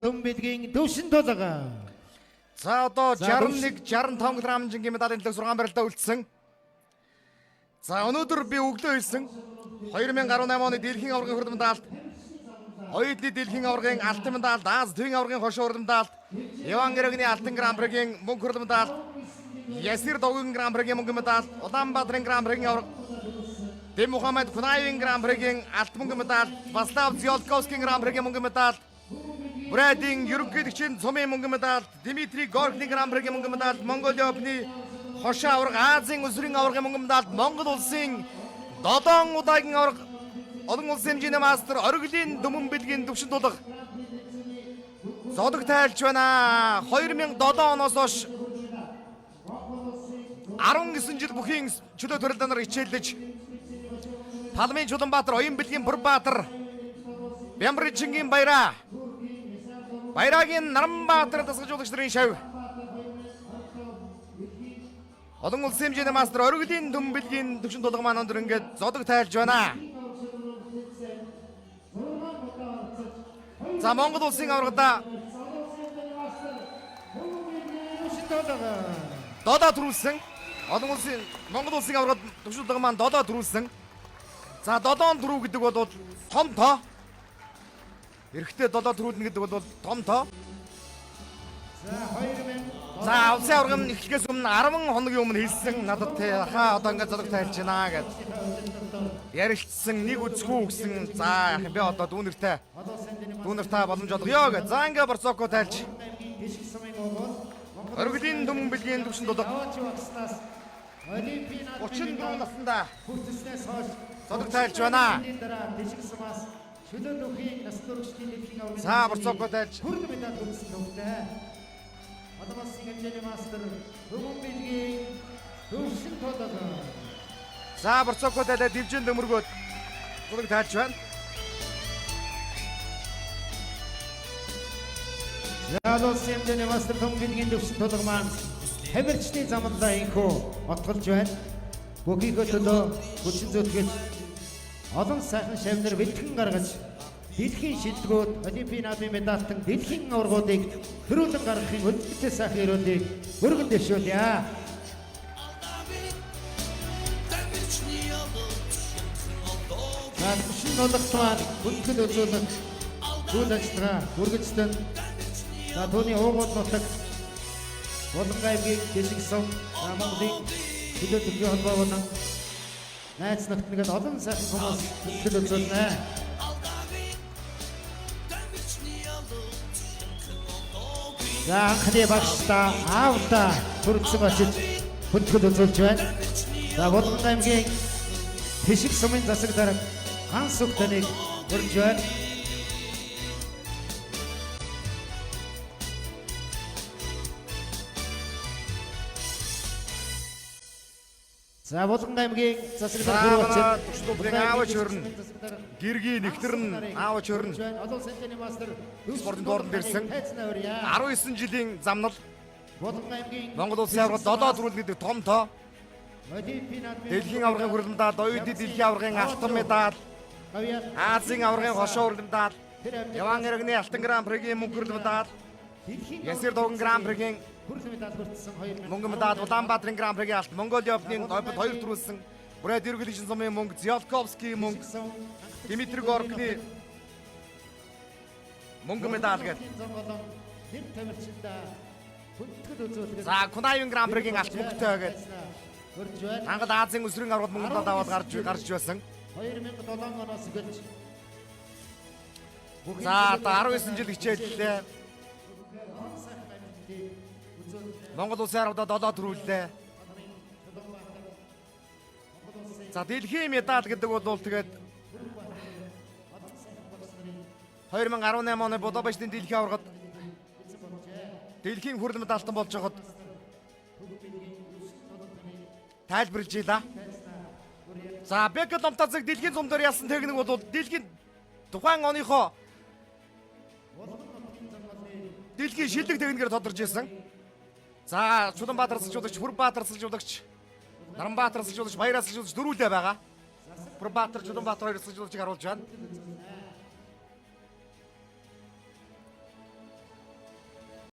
Дүмбэлгийн төвшин тулга. За одоо 61 65 кг хэмжээний медалийн төлөв 6 барилдаа үлдсэн. За өнөөдөр би өглөө хэлсэн 2018 оны дэлхийн аваргын хурд медалд оюутны дэлхийн аваргын алтан медалд Аз төвийн аваргын хошуу хурд медалд Иван Грегний алтан гран-пригийн мөнгө хурд медалд Ясир Довгийн гран-пригийн мөнгө медалд Улаанбаатарын гран-пригийн аварга Дэм Мухаммед Кунаевын гран-пригийн алтан мөнгө медалд Васлав Зиолковскийн гран-пригийн мөнгө медалд Брэдин ерөнхийлөгчийн цомын мөнгө медаль, Дмитрий Горкны гран-пригийн мөнгө медаль, Монголын Опны хошоо аварга, Азийн өсвөрийн аваргын мөнгө медаль, Монгол улсын 7 удаагийн аварга, олон улсын хэмжээний мастер, оргилийн дүмэн бэлгийн төвшин тулга. Зодог тайлж байна. 2007 оноос хойш 19 жил бүхийн чөлөө төрөлдөөнөр хичээлдэж Палмын Чуланбаатар, Оюн бэлгийн Бүрбаатар, Бямбричингийн баяраа Баярагийн Наранбаатар тасгалжуулагч нарын шав. Олон улсын хэмжээний мастер оргилийн дүмбэлгийн төвшин тулга маань өндөр ингээд зодог тайлж байна. За Монгол улсын аваргада додоо төрүүлсэн. Олон улсын Монгол улсын аваргад төвшин тулга маань додоо төрүүлсэн. За додоон төрүү гэдэг бол том тоо. Эрэхтэй додоо төрүүлнэ гэдэг бол том тоо. За улсын аваргын эхлэхээс өмнө 10 хоногийн өмнө хэлсэн надад те хаа одоо ингээд зодог тайлж байна гэд. Ярилцсан нэг үзэхүү гэсэн. За би одоо дүүнэртэй боломж олгоё гэд. За ингээд борцооко тайлж. Оргилийн дүмэн бэлгийн төвшин тулга 34 наснда зодог тайлж байна. За борцооко тайлж. Хүрд медаль хүрсэн төвтэй. Одоо бас хэмжээний мастер Дүмбэлгийн төвшин тулга. За борцооко тайлаа дивжин дөмөргөөд зодог тайлж байна. За улсын хэмжээний мастер Дүмбэлгийн төвшин тулга маань хамирчны замдаа инхүү отголж байна. Бүгийгөө төлөө хүчин зүтгэж олон сайхан шавнар бэлтгэн гаргаж дэлхийн шилдэгүүд Олимпийн наадмын медальтан дэлхийн аваргуудыг төрүүлэн гаргахын өдөртэй сайхан өрөөлийг өргөн дэвшүүлье. Төвшин тулгатмаар бүтгэл үзүүлэн үйл ажиллагаа үргэлжлэн за түүний уугуул нутаг Булган аймгийн Дэшиг сум Монголын төлөө төрийн холбоо болон найз нөхдөд олон сайхан хүмүүс бүтгэл үзүүлнэ. За анхны багштай аавда төрөлсөн очиж бүтгэл үзүүлж байна. За Булган аймгийн Дэшиг сумын засаг дарга Ганс Сүхтэнийг хүрж байна. За Булган аймгийн засаг дарга төвшин тулгын аавч хөрн. Гэргийн нэгтэрн аавч хөрн. олон санжны мастер Спортын доорн дэрсэн 19 жилийн замнал Булган аймгийн Монгол улсын аваргад додоо төрүүл гэдэг том тоо. Олимпийн наадмын Дэлхийн аваргын хурд медаль, оюутны дэлхийн аваргын алтан медаль, Азийн аваргын хошоо хурд медаль, Иван Грегний алтан гран-пригийн мөнгө хурд медаль, Ясир Довгийн гран-пригийн хүрсэн медаль хүртсэн 2000 мөнгө медаль, Улаанбаатарын гран-пригийн алтан, Монголын Опны опд 2 төрүүлсэн. Брэд ерөнхийлөгчийн цомын мөнгө, Зиолковский мөнгө, Дмитрий Горкны мөнгө медаль гэдэг. Дэм тамирчилда бүтгэл үзүүлэх. За Кунаевын гран-пригийн алтан мөнгөтэй гэдэг. Хүрж байна. Ангад Азийн өсвөрийн аваргад мөнгө медаль аваад гарч байсан. 2007 оноос эхэлж За одоо 19 жил хичээллээ. Монгол улсын аваргад додоо төрүүллээ. За дэлхийн медаль гэдэг бол тэгээд 2018 оны Будапештийн дэлхийн аваргад дэлхийн хүрэл медальтан болж байхад тайлбарлаж ийла. За Бекет Ломтацыг дэлхийн зам дээр ялсан техник бол дэлхийн тухайн оныхоо дэлхийн шилдэг техникээр тодорж ирсэн. За Чуланбаатар сэлжуулагч, Бүрбаатар сэлжуулагч, Наранбаатар сэлжуулагч, Баяраа сэлжуулагч дөрвөлээ байгаа. Бүрбаатар, Чуланбаатар хоёр сэлжуулагчийг харуулж байна.